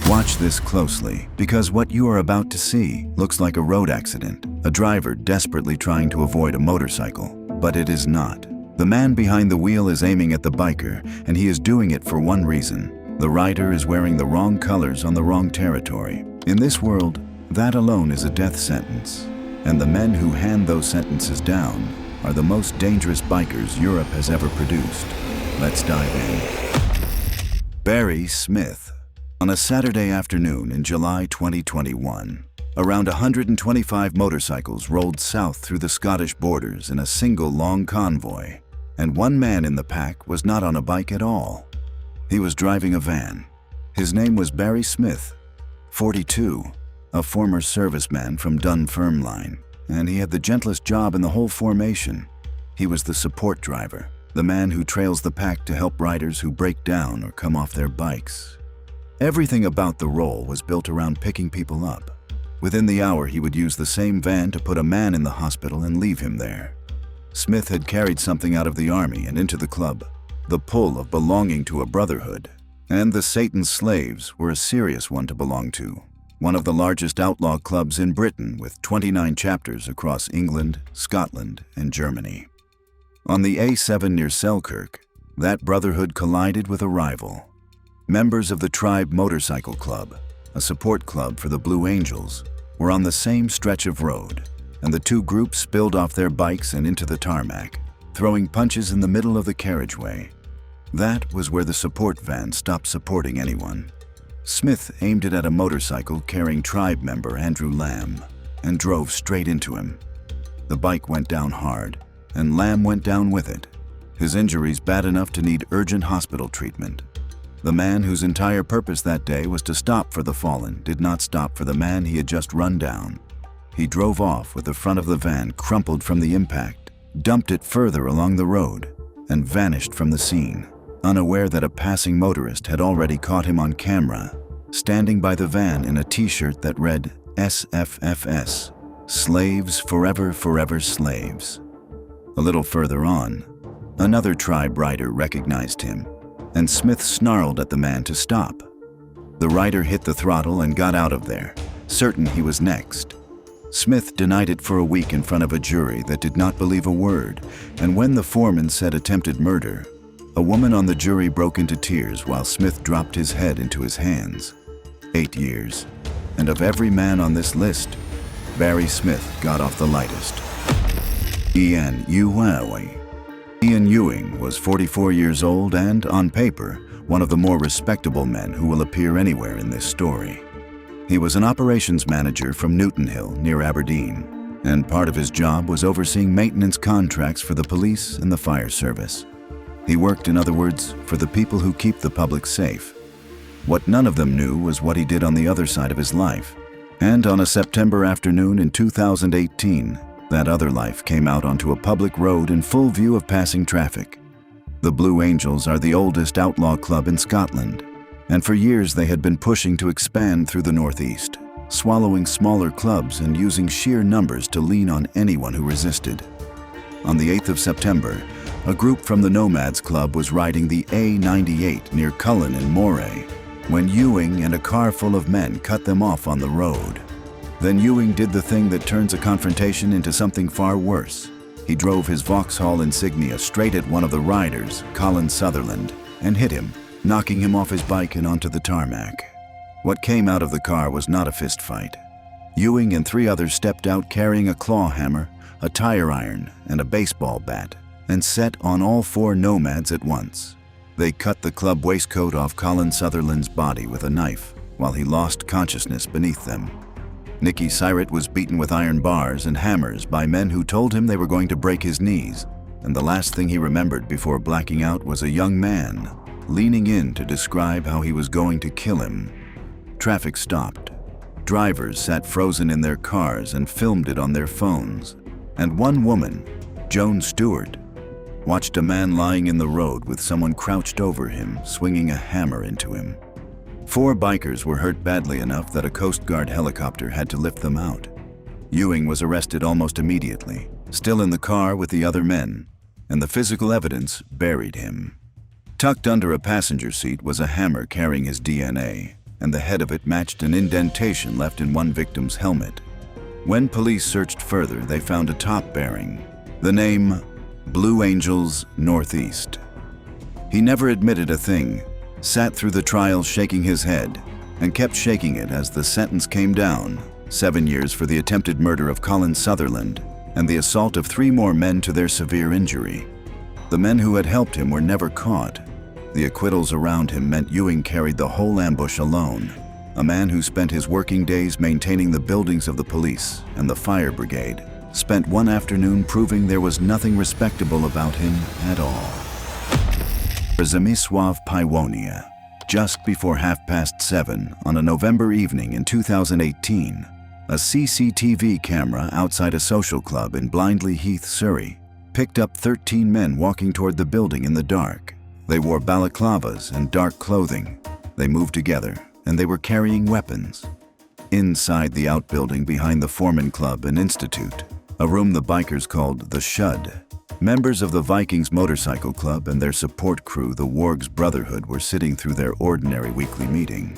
Watch this closely, because what you are about to see looks like a road accident, a driver desperately trying to avoid a motorcycle, but it is not. The man behind the wheel is aiming at the biker, and he is doing it for one reason. The rider is wearing the wrong colors on the wrong territory. In this world, that alone is a death sentence, and the men who hand those sentences down are the most dangerous bikers Europe has ever produced. Let's dive in. Barry Smith. On a Saturday afternoon in July 2021, around 125 motorcycles rolled south through the Scottish borders in a single long convoy, and one man in the pack was not on a bike at all. He was driving a van. His name was Barry Smith, 42, a former serviceman from Dunfermline, and he had the gentlest job in the whole formation. He was the support driver, the man who trails the pack to help riders who break down or come off their bikes. Everything about the role was built around picking people up. Within the hour, he would use the same van to put a man in the hospital and leave him there. Smith had carried something out of the army and into the club, the pull of belonging to a brotherhood. And the Satan's Slaves were a serious one to belong to, one of the largest outlaw clubs in Britain with 29 chapters across England, Scotland, and Germany. On the A7 near Selkirk, that brotherhood collided with a rival. Members of the Tribe Motorcycle Club, a support club for the Blue Angels, were on the same stretch of road, and the two groups spilled off their bikes and into the tarmac, throwing punches in the middle of the carriageway. That was where the support van stopped supporting anyone. Smith aimed it at a motorcycle carrying Tribe member Andrew Lamb and drove straight into him. The bike went down hard, and Lamb went down with it, his injuries bad enough to need urgent hospital treatment. The man whose entire purpose that day was to stop for the fallen did not stop for the man he had just run down. He drove off with the front of the van crumpled from the impact, dumped it further along the road, and vanished from the scene, unaware that a passing motorist had already caught him on camera, standing by the van in a t-shirt that read SFFS, Slaves Forever Forever Slaves. A little further on, another Tribe rider recognized him, and Smith snarled at the man to stop. The rider hit the throttle and got out of there, certain he was next. Smith denied it for a week in front of a jury that did not believe a word, and when the foreman said attempted murder, a woman on the jury broke into tears while Smith dropped his head into his hands. 8 years, and of every man on this list, Barry Smith got off the lightest. Ian Ewing was 44 years old and, on paper, one of the more respectable men who will appear anywhere in this story. He was an operations manager from Newton Hill near Aberdeen, and part of his job was overseeing maintenance contracts for the police and the fire service. He worked, in other words, for the people who keep the public safe. What none of them knew was what he did on the other side of his life. And on a September afternoon in 2018, that other life came out onto a public road in full view of passing traffic. The Blue Angels are the oldest outlaw club in Scotland, and for years they had been pushing to expand through the northeast, swallowing smaller clubs and using sheer numbers to lean on anyone who resisted. On the 8th of September, a group from the Nomads Club was riding the A98 near Cullen in Moray, when Ewing and a car full of men cut them off on the road. Then Ewing did the thing that turns a confrontation into something far worse. He drove his Vauxhall Insignia straight at one of the riders, Colin Sutherland, and hit him, knocking him off his bike and onto the tarmac. What came out of the car was not a fist fight. Ewing and 3 others stepped out carrying a claw hammer, a tire iron, and a baseball bat, and set on all 4 nomads at once. They cut the club waistcoat off Colin Sutherland's body with a knife, while he lost consciousness beneath them. Nicky Syret was beaten with iron bars and hammers by men who told him they were going to break his knees, and the last thing he remembered before blacking out was a young man leaning in to describe how he was going to kill him. Traffic stopped. Drivers sat frozen in their cars and filmed it on their phones, and one woman, Joan Stewart, watched a man lying in the road with someone crouched over him, swinging a hammer into him. 4 bikers were hurt badly enough that a Coast Guard helicopter had to lift them out. Ewing was arrested almost immediately, still in the car with the other men, and the physical evidence buried him. Tucked under a passenger seat was a hammer carrying his DNA, and the head of it matched an indentation left in one victim's helmet. When police searched further, they found a top bearing the name Blue Angels Northeast. He never admitted a thing, sat through the trial shaking his head, and kept shaking it as the sentence came down: 7 years for the attempted murder of Colin Sutherland and the assault of 3 more men to their severe injury. The men who had helped him were never caught. The acquittals around him meant Ewing carried the whole ambush alone, a man who spent his working days maintaining the buildings of the police and the fire brigade, spent one afternoon proving there was nothing respectable about him at all. Przemysław Piwonia. Just before 7:30 on a November evening in 2018, a CCTV camera outside a social club in Blindley Heath, Surrey, picked up 13 men walking toward the building in the dark. They wore balaclavas and dark clothing. They moved together, and they were carrying weapons. Inside the outbuilding behind the Foreman Club and Institute, a room the bikers called the Shud, members of the Vikings Motorcycle Club and their support crew, the Wargs Brotherhood, were sitting through their ordinary weekly meeting.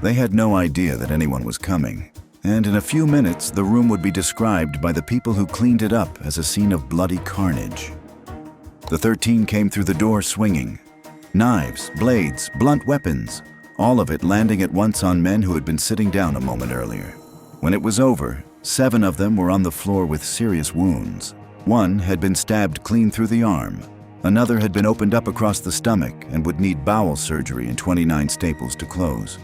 They had no idea that anyone was coming, and in a few minutes the room would be described by the people who cleaned it up as a scene of bloody carnage. The 13 came through the door swinging. Knives, blades, blunt weapons, all of it landing at once on men who had been sitting down a moment earlier. When it was over, 7 of them were on the floor with serious wounds. One had been stabbed clean through the arm. Another had been opened up across the stomach and would need bowel surgery and 29 staples to close.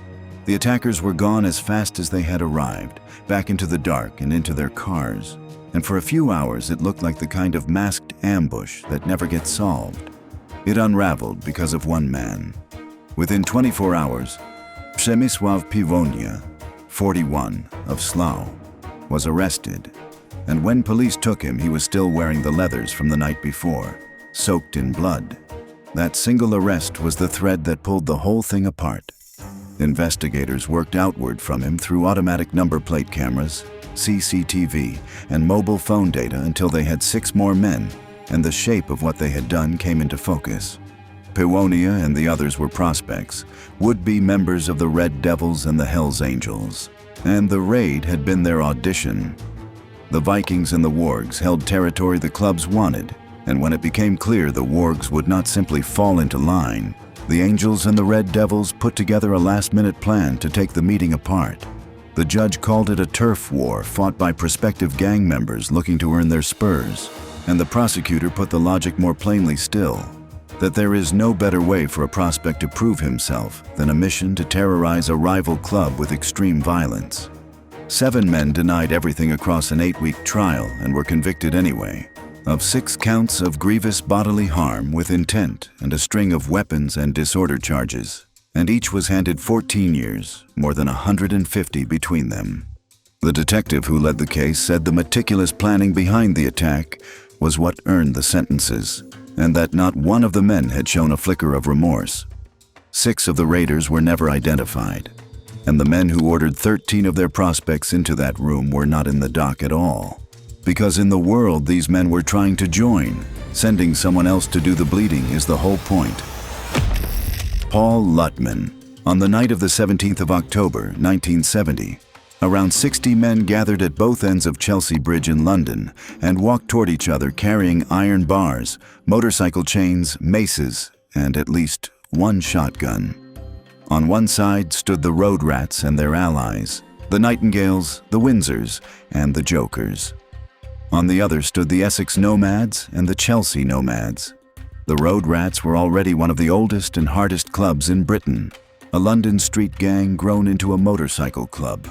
The attackers were gone as fast as they had arrived, back into the dark and into their cars. And for a few hours it looked like the kind of masked ambush that never gets solved. It unraveled because of one man. Within 24 hours, Przemysław Piwonia, 41, of Slough, was arrested. And when police took him, he was still wearing the leathers from the night before, soaked in blood. That single arrest was the thread that pulled the whole thing apart. Investigators worked outward from him through automatic number plate cameras, CCTV, and mobile phone data until they had 6 more men, and the shape of what they had done came into focus. Piwonia and the others were prospects, would-be members of the Red Devils and the Hells Angels, and the raid had been their audition. The Vikings and the Wargs held territory the clubs wanted, and when it became clear the Wargs would not simply fall into line, the Angels and the Red Devils put together a last-minute plan to take the meeting apart. The judge called it a turf war fought by prospective gang members looking to earn their spurs, and the prosecutor put the logic more plainly still, that there is no better way for a prospect to prove himself than a mission to terrorize a rival club with extreme violence. 7 men denied everything across an 8-week trial and were convicted anyway, of 6 counts of grievous bodily harm with intent and a string of weapons and disorder charges, and each was handed 14 years, more than 150 between them. The detective who led the case said the meticulous planning behind the attack was what earned the sentences, and that not one of the men had shown a flicker of remorse. 6 of the raiders were never identified, and the men who ordered 13 of their prospects into that room were not in the dock at all. Because in the world these men were trying to join, sending someone else to do the bleeding is the whole point. Paul Lutman. On the night of the 17th of October, 1970, around 60 men gathered at both ends of Chelsea Bridge in London and walked toward each other carrying iron bars, motorcycle chains, maces, and at least one shotgun. On one side stood the Road Rats and their allies, the Nightingales, the Windsors, and the Jokers. On the other stood the Essex Nomads and the Chelsea Nomads. The Road Rats were already one of the oldest and hardest clubs in Britain, a London street gang grown into a motorcycle club,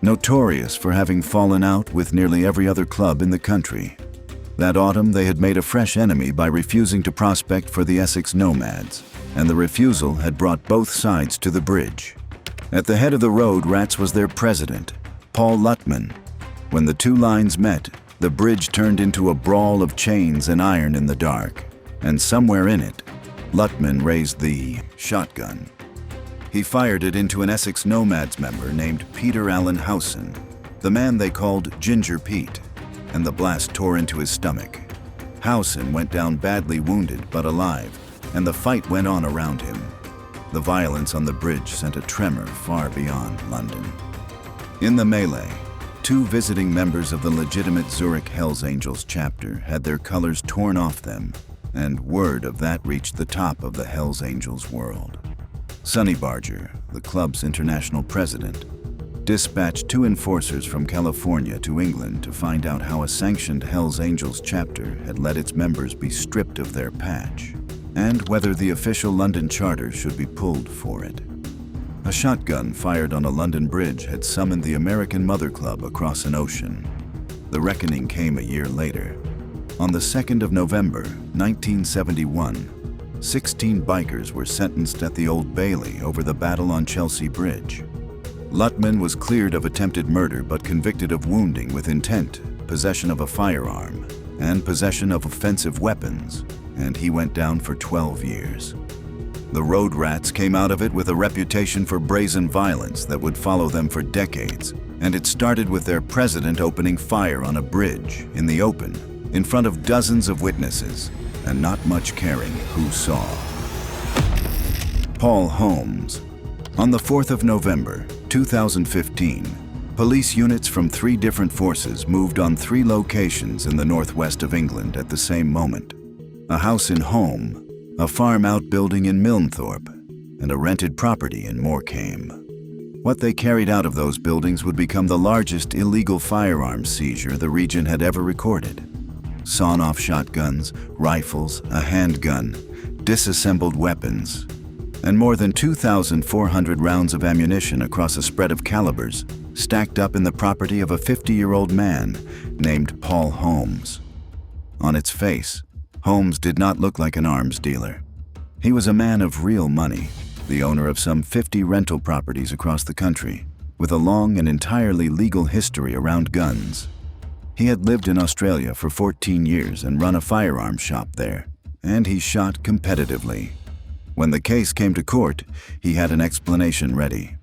notorious for having fallen out with nearly every other club in the country. That autumn they had made a fresh enemy by refusing to prospect for the Essex Nomads, and the refusal had brought both sides to the bridge. At the head of the Road Rats was their president, Paul Lutman. When the 2 lines met, the bridge turned into a brawl of chains and iron in the dark, and somewhere in it, Lutman raised the shotgun. He fired it into an Essex Nomads member named Peter Allen Howson, the man they called Ginger Pete, and the blast tore into his stomach. Howson went down badly wounded but alive, and the fight went on around him. The violence on the bridge sent a tremor far beyond London. In the melee, 2 visiting members of the legitimate Zurich Hells Angels chapter had their colors torn off them, and word of that reached the top of the Hells Angels world. Sonny Barger, the club's international president, dispatched 2 enforcers from California to England to find out how a sanctioned Hells Angels chapter had let its members be stripped of their patch, and whether the official London charter should be pulled for it. A shotgun fired on a London bridge had summoned the American Mother Club across an ocean. The reckoning came a year later. On the 2nd of November, 1971, 16 bikers were sentenced at the Old Bailey over the battle on Chelsea Bridge. Lutman was cleared of attempted murder but convicted of wounding with intent, possession of a firearm, and possession of offensive weapons, and he went down for 12 years. The road rats came out of it with a reputation for brazen violence that would follow them for decades, and it started with their president opening fire on a bridge in the open in front of dozens of witnesses, and not much caring who saw. Paul Holmes. On the 4th of November, 2015, police units from 3 different forces moved on 3 locations in the northwest of England at the same moment. A house in Holme, a farm outbuilding in Milnthorpe, and a rented property in Morecambe. What they carried out of those buildings would become the largest illegal firearms seizure the region had ever recorded. Sawn-off shotguns, rifles, a handgun, disassembled weapons, and more than 2,400 rounds of ammunition across a spread of calibers stacked up in the property of a 50-year-old man named Paul Holmes. On its face, Holmes did not look like an arms dealer. He was a man of real money, the owner of some 50 rental properties across the country, with a long and entirely legal history around guns. He had lived in Australia for 14 years and run a firearms shop there, and he shot competitively. When the case came to court, he had an explanation ready.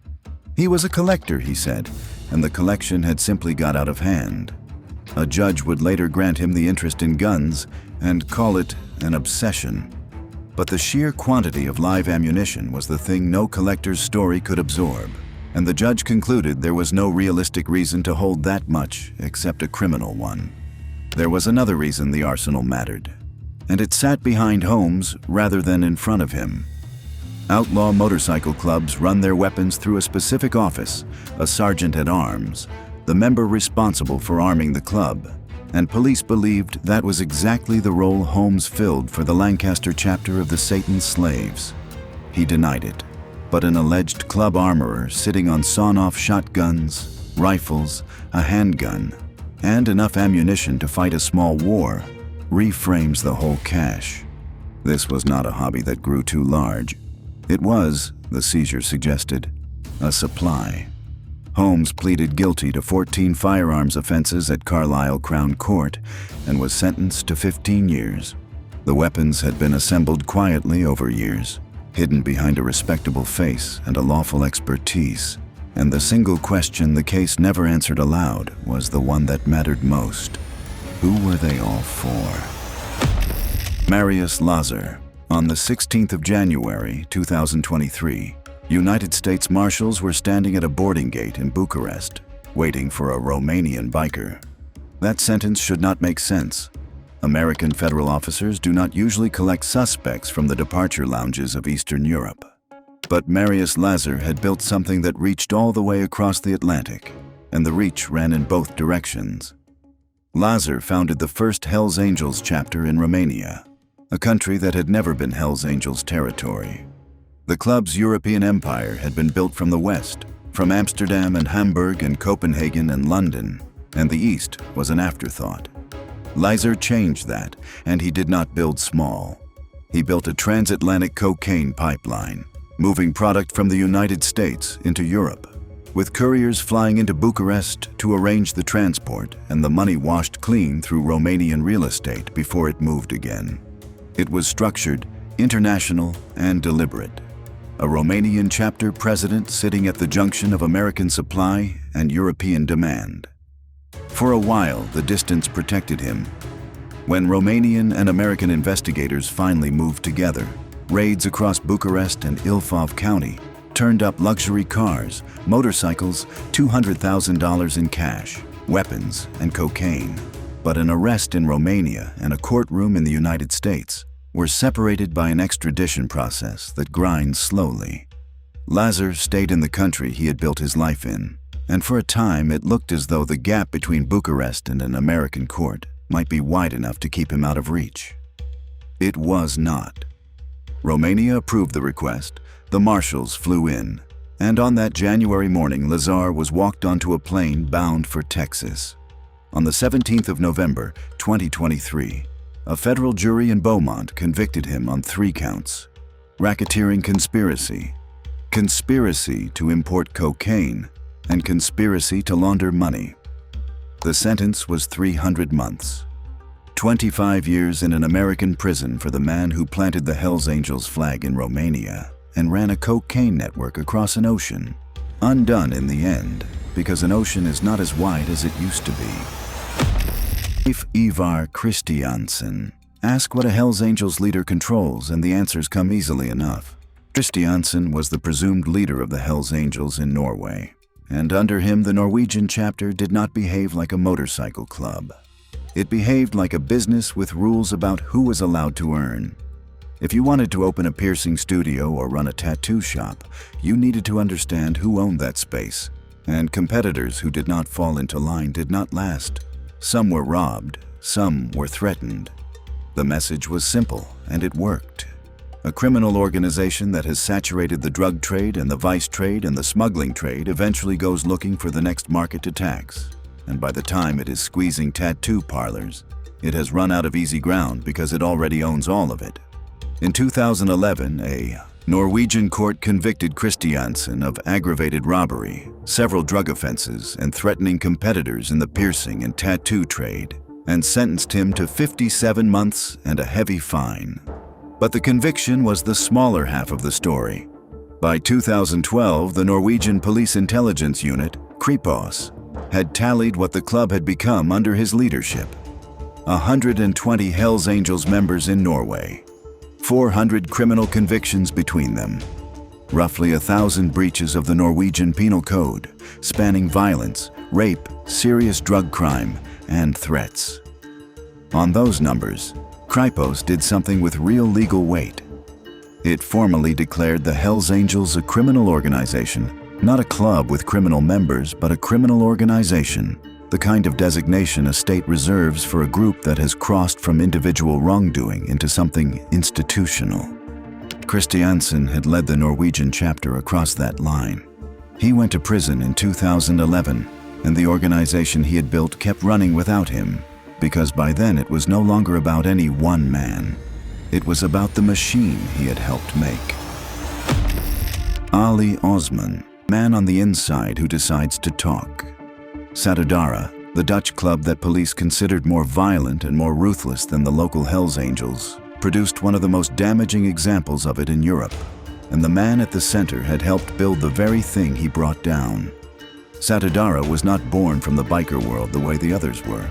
He was a collector, he said, and the collection had simply got out of hand. A judge would later grant him the interest in guns and call it an obsession. But the sheer quantity of live ammunition was the thing no collector's story could absorb, and the judge concluded there was no realistic reason to hold that much except a criminal one. There was another reason the arsenal mattered, and it sat behind Holmes rather than in front of him. Outlaw motorcycle clubs run their weapons through a specific office, a sergeant-at-arms, the member responsible for arming the club, and police believed that was exactly the role Holmes filled for the Lancaster chapter of the Satan's Slaves. He denied it, but an alleged club armorer sitting on sawn-off shotguns, rifles, a handgun, and enough ammunition to fight a small war reframes the whole cache. This was not a hobby that grew too large. It was, the seizure suggested, a supply. Holmes pleaded guilty to 14 firearms offenses at Carlisle Crown Court and was sentenced to 15 years. The weapons had been assembled quietly over years, hidden behind a respectable face and a lawful expertise, and the single question the case never answered aloud was the one that mattered most. Who were they all for? Marius Lazer. On the 16th of January, 2023, United States Marshals were standing at a boarding gate in Bucharest, waiting for a Romanian biker. That sentence should not make sense. American federal officers do not usually collect suspects from the departure lounges of Eastern Europe. But Marius Lazer had built something that reached all the way across the Atlantic, and the reach ran in both directions. Lazer founded the first Hells Angels chapter in Romania, a country that had never been Hells Angels territory. The club's European empire had been built from the west, from Amsterdam and Hamburg and Copenhagen and London, and the east was an afterthought. Lazer changed that, and he did not build small. He built a transatlantic cocaine pipeline, moving product from the United States into Europe, with couriers flying into Bucharest to arrange the transport and the money washed clean through Romanian real estate before it moved again. It was structured, international, and deliberate. A Romanian chapter president sitting at the junction of American supply and European demand. For a while, the distance protected him. When Romanian and American investigators finally moved together, Raids across Bucharest and Ilfov County turned up luxury cars, motorcycles, $200,000 in cash, weapons, and cocaine. But an arrest in Romania and a courtroom in the United States were separated by an extradition process that grinds slowly. Lazer stayed in the country he had built his life in, and for a time it looked as though the gap between Bucharest and an American court might be wide enough to keep him out of reach. It was not. Romania approved the request, the marshals flew in, and on that January morning Lazer was walked onto a plane bound for Texas. On the 17th of November, 2023, a federal jury in Beaumont convicted him on 3 counts: racketeering conspiracy, conspiracy to import cocaine, and conspiracy to launder money. The sentence was 300 months. 25 years in an American prison for the man who planted the Hells Angels flag in Romania and ran a cocaine network across an ocean. Undone in the end, because an ocean is not as wide as it used to be. Ivar Kristiansen. Ask what a Hells Angels leader controls and the answers come easily enough. Kristiansen was the presumed leader of the Hells Angels in Norway, and under him the Norwegian chapter did not behave like a motorcycle club. It behaved like a business with rules about who was allowed to earn. If you wanted to open a piercing studio or run a tattoo shop, you needed to understand who owned that space, and competitors who did not fall into line did not last. Some were robbed, some were threatened. The message was simple, and it worked. A criminal organization that has saturated the drug trade and the vice trade and the smuggling trade eventually goes looking for the next market to tax. And by the time it is squeezing tattoo parlors, it has run out of easy ground because it already owns all of it. In 2011, a Norwegian court convicted Kristiansen of aggravated robbery, several drug offenses, and threatening competitors in the piercing and tattoo trade, and sentenced him to 57 months and a heavy fine. But the conviction was the smaller half of the story. By 2012, the Norwegian Police Intelligence Unit, Kripos, had tallied what the club had become under his leadership. 120 Hells Angels members in Norway, 400 criminal convictions between them, roughly 1,000 breaches of the Norwegian Penal Code, spanning violence, rape, serious drug crime, and threats. On those numbers, Kripos did something with real legal weight. It formally declared the Hells Angels a criminal organization, not a club with criminal members, but a criminal organization, the kind of designation a state reserves for a group that has crossed from individual wrongdoing into something institutional. Kristiansen had led the Norwegian chapter across that line. He went to prison in 2011, and the organization he had built kept running without him, because by then it was no longer about any one man. It was about the machine he had helped make. Ali Osman, man on the inside who decides to talk. Satudarah, the Dutch club that police considered more violent and more ruthless than the local Hells Angels, produced one of the most damaging examples of it in Europe, and the man at the center had helped build the very thing he brought down. Satudarah was not born from the biker world the way the others were.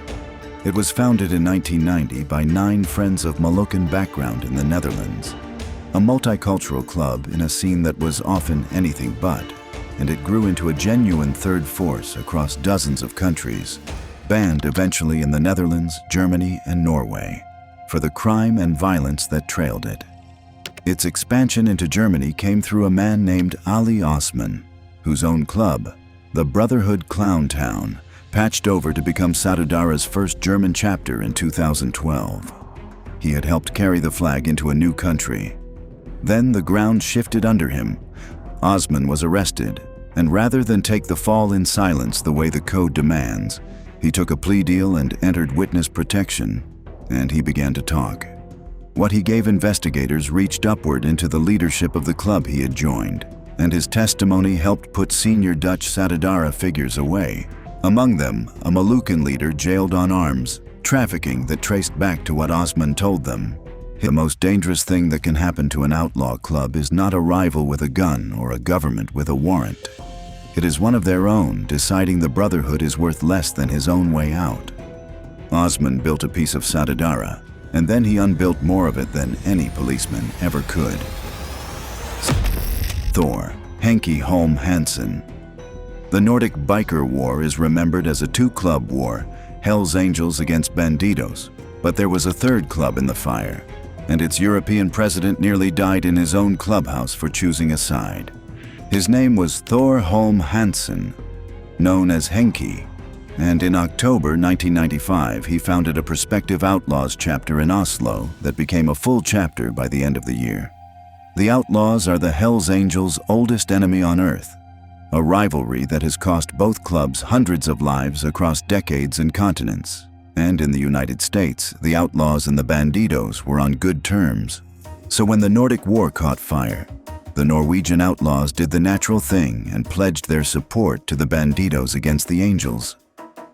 It was founded in 1990 by 9 friends of Moluccan background in the Netherlands, a multicultural club in a scene that was often anything but, and it grew into a genuine third force across dozens of countries, banned eventually in the Netherlands, Germany, and Norway, for the crime and violence that trailed it. Its expansion into Germany came through a man named Ali Osman, whose own club, the Brotherhood Clown Town, patched over to become Satudarah's first German chapter in 2012. He had helped carry the flag into a new country. Then the ground shifted under him. Osman was arrested, and rather than take the fall in silence the way the code demands, he took a plea deal and entered witness protection, and he began to talk. What he gave investigators reached upward into the leadership of the club he had joined, and his testimony helped put senior Dutch Satudarah figures away, among them a Moluccan leader jailed on arms, trafficking that traced back to what Osman told them. The most dangerous thing that can happen to an outlaw club is not a rival with a gun or a government with a warrant. It is one of their own deciding the Brotherhood is worth less than his own way out. Osman built a piece of Satudarah, and then he unbuilt more of it than any policeman ever could. Thor, Henk Holm Hansen. The Nordic Biker War is remembered as a two-club war, Hells Angels against Bandidos, but there was a third club in the fire, and its European president nearly died in his own clubhouse for choosing a side. His name was Thore Holm Hansen, known as Henk, and in October 1995 he founded a prospective Outlaws chapter in Oslo that became a full chapter by the end of the year. The Outlaws are the Hells Angels' oldest enemy on Earth, a rivalry that has cost both clubs hundreds of lives across decades and continents. And in the United States, the Outlaws and the Bandidos were on good terms. So when the Nordic War caught fire, the Norwegian Outlaws did the natural thing and pledged their support to the Bandidos against the Angels.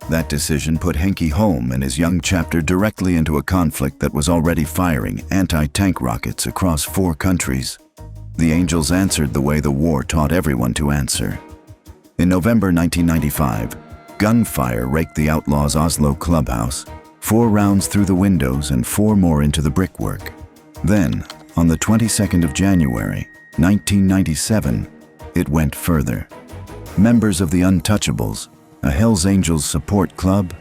That decision put Henk Holm and his young chapter directly into a conflict that was already firing anti-tank rockets across 4 countries. The Angels answered the way the war taught everyone to answer. In November 1995, gunfire raked the Outlaws' Oslo clubhouse, 4 rounds through the windows and 4 more into the brickwork. Then, on the 22nd of January, 1997, it went further. Members of the Untouchables, a Hells Angels support club,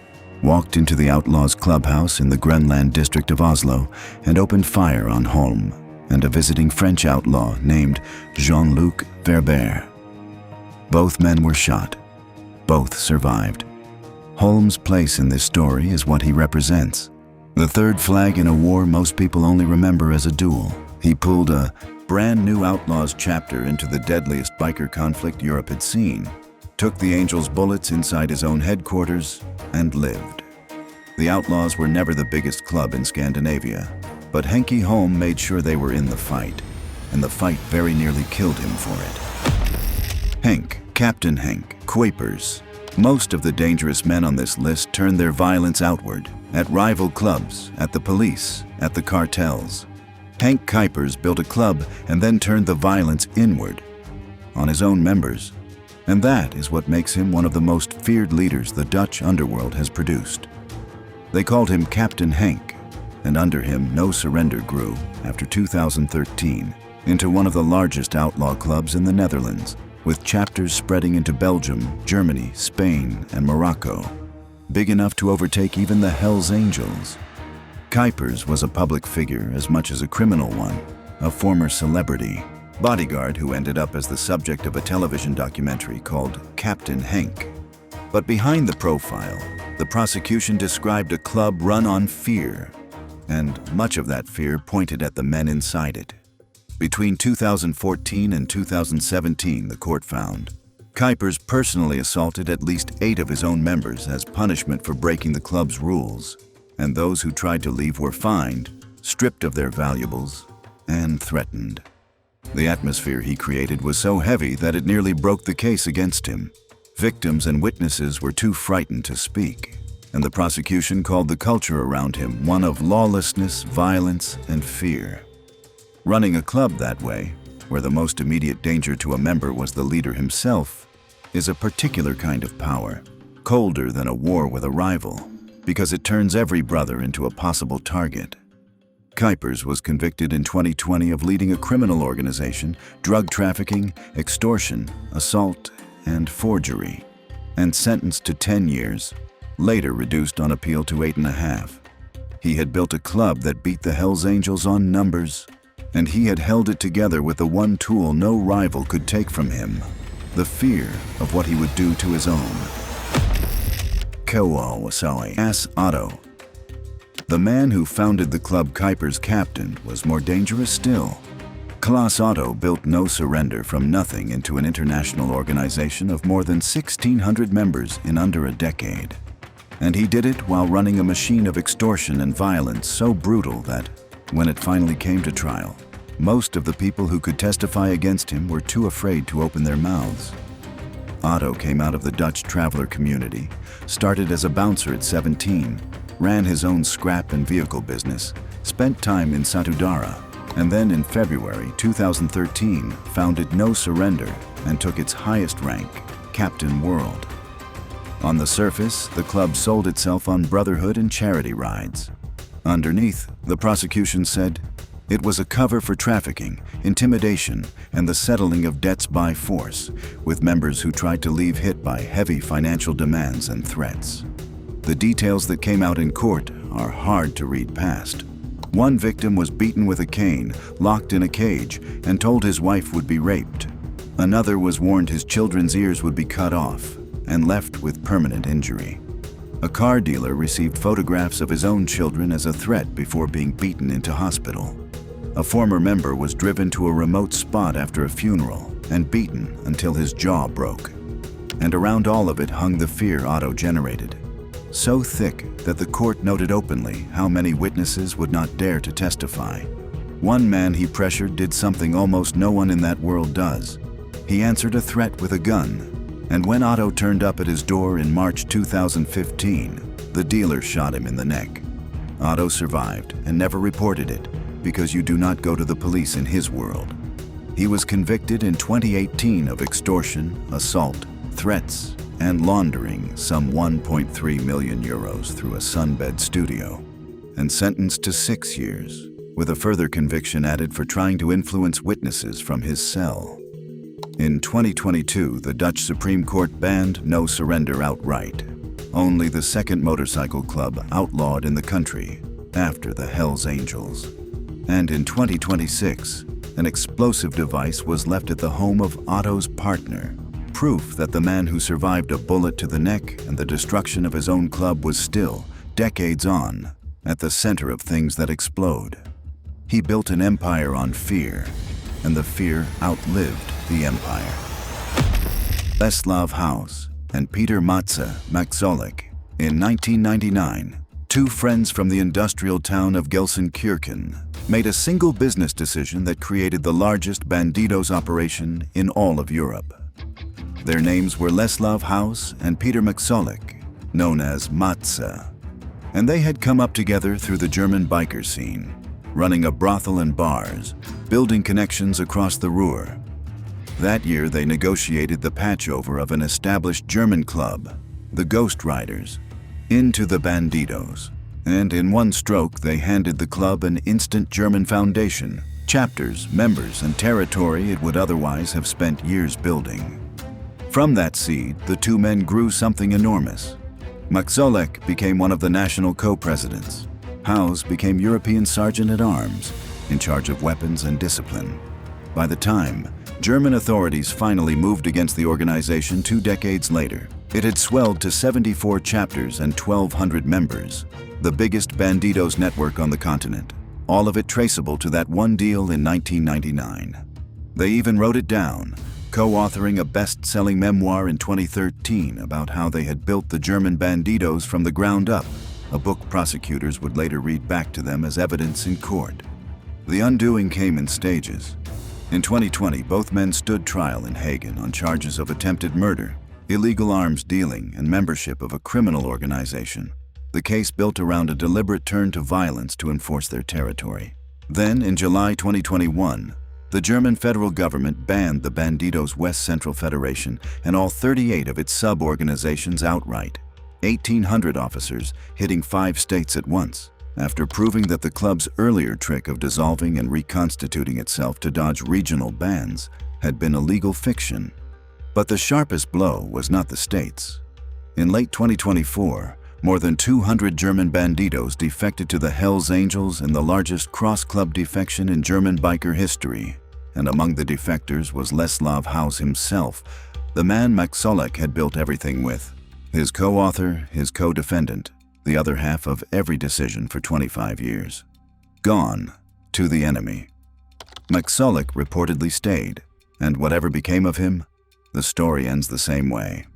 walked into the Outlaws' clubhouse in the Grønland district of Oslo and opened fire on Holm and a visiting French outlaw named Jean-Luc Verber. Both men were shot. Both survived. Holm's place in this story is what he represents. The third flag in a war most people only remember as a duel. He pulled a brand new Outlaws chapter into the deadliest biker conflict Europe had seen, took the Angels' bullets inside his own headquarters, and lived. The Outlaws were never the biggest club in Scandinavia, but Henk Holm made sure they were in the fight, and the fight very nearly killed him for it. Henk, Captain Henk Kuipers. Most of the dangerous men on this list turned their violence outward, at rival clubs, at the police, at the cartels. Henk Kuipers built a club and then turned the violence inward, on his own members. And that is what makes him one of the most feared leaders the Dutch underworld has produced. They called him Captain Henk, and under him No Surrender grew, after 2013, into one of the largest outlaw clubs in the Netherlands, with chapters spreading into Belgium, Germany, Spain, and Morocco, big enough to overtake even the Hells Angels. Kuipers was a public figure as much as a criminal one, a former celebrity, bodyguard who ended up as the subject of a television documentary called Captain Henk. But behind the profile, the prosecution described a club run on fear, and much of that fear pointed at the men inside it. Between 2014 and 2017, the court found, Kuipers personally assaulted at least 8 of his own members as punishment for breaking the club's rules, and those who tried to leave were fined, stripped of their valuables, and threatened. The atmosphere he created was so heavy that it nearly broke the case against him. Victims and witnesses were too frightened to speak, and the prosecution called the culture around him one of lawlessness, violence, and fear. Running a club that way, where the most immediate danger to a member was the leader himself, is a particular kind of power, colder than a war with a rival, because it turns every brother into a possible target. Kuipers was convicted in 2020 of leading a criminal organization, drug trafficking, extortion, assault, and forgery, and sentenced to 10 years, later reduced on appeal to 8.5. He had built a club that beat the Hells Angels on numbers, and he had held it together with the one tool no rival could take from him, the fear of what he would do to his own. Otto. The man who founded the club Kuipers captained was more dangerous still. Klaus Otto built No Surrender from nothing into an international organization of more than 1,600 members in under a decade. And he did it while running a machine of extortion and violence so brutal that, when it finally came to trial, most of the people who could testify against him were too afraid to open their mouths. Otto came out of the Dutch traveler community, started as a bouncer at 17, ran his own scrap and vehicle business, spent time in Satudarah, and then in February 2013 founded No Surrender and took its highest rank, Captain World. On the surface, the club sold itself on brotherhood and charity rides. Underneath, the prosecution said, it was a cover for trafficking, intimidation, and the settling of debts by force, with members who tried to leave hit by heavy financial demands and threats. The details that came out in court are hard to read past. One victim was beaten with a cane, locked in a cage, and told his wife would be raped. Another was warned his children's ears would be cut off and left with permanent injury. A car dealer received photographs of his own children as a threat before being beaten into hospital. A former member was driven to a remote spot after a funeral and beaten until his jaw broke. And around all of it hung the fear Otto generated. So thick that the court noted openly how many witnesses would not dare to testify. One man he pressured did something almost no one in that world does. He answered a threat with a gun, and when Otto turned up at his door in March 2015, the dealer shot him in the neck. Otto survived and never reported it, because you do not go to the police in his world. He was convicted in 2018 of extortion, assault, threats, and laundering some 1.3 million euros through a sunbed studio, and sentenced to 6 years, with a further conviction added for trying to influence witnesses from his cell. In 2022, the Dutch Supreme Court banned no surrender outright. Only the second motorcycle club outlawed in the country, after the Hells Angels. And in 2026, an explosive device was left at the home of Otto's partner, proof that the man who survived a bullet to the neck and the destruction of his own club was still, decades on, at the center of things that explode. He built an empire on fear, and the fear outlived the empire. Leslav Haus and Peter Matze Maxolik, in 1999, two friends from the industrial town of Gelsenkirchen, made a single business decision that created the largest bandidos operation in all of Europe. Their names were Leslav Haus and Peter Maxolik, known as Matze, and they had come up together through the German biker scene, running a brothel and bars, building connections across the Ruhr. That year they negotiated the patchover of an established German club, the Ghost Riders, into the Bandidos, and in one stroke they handed the club an instant German foundation, chapters, members, and territory it would otherwise have spent years building. From that seed, the two men grew something enormous. Maxolik became one of the national co-presidents. Haus became European Sergeant-at-Arms, in charge of weapons and discipline. By the time German authorities finally moved against the organization 2 decades later, it had swelled to 74 chapters and 1,200 members, the biggest bandidos network on the continent, all of it traceable to that one deal in 1999. They even wrote it down, co-authoring a best-selling memoir in 2013 about how they had built the German bandidos from the ground up, a book prosecutors would later read back to them as evidence in court. The undoing came in stages. In 2020, both men stood trial in Hagen on charges of attempted murder, illegal arms dealing, and membership of a criminal organization. The case built around a deliberate turn to violence to enforce their territory. Then, in July 2021, the German federal government banned the Bandidos West Central Federation and all 38 of its sub-organizations outright, 1,800 officers hitting 5 states at once, after proving that the club's earlier trick of dissolving and reconstituting itself to dodge regional bans had been a legal fiction. But the sharpest blow was not the states. In late 2024, more than 200 German bandidos defected to the Hells Angels in the largest cross-club defection in German biker history, and among the defectors was Leslav Haus himself, the man Maxolik had built everything with, his co-author, his co-defendant, the other half of every decision for 25 years. Gone to the enemy. Maxolik reportedly stayed, and whatever became of him, the story ends the same way.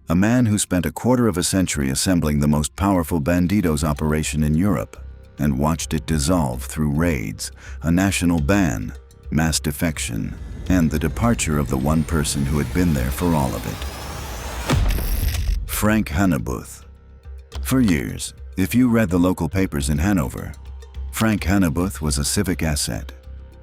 A man who spent a quarter of a century assembling the most powerful bandidos operation in Europe and watched it dissolve through raids, a national ban, mass defection, and the departure of the one person who had been there for all of it. Frank Hanebuth. For years, if you read the local papers in Hanover, Frank Hanebuth was a civic asset,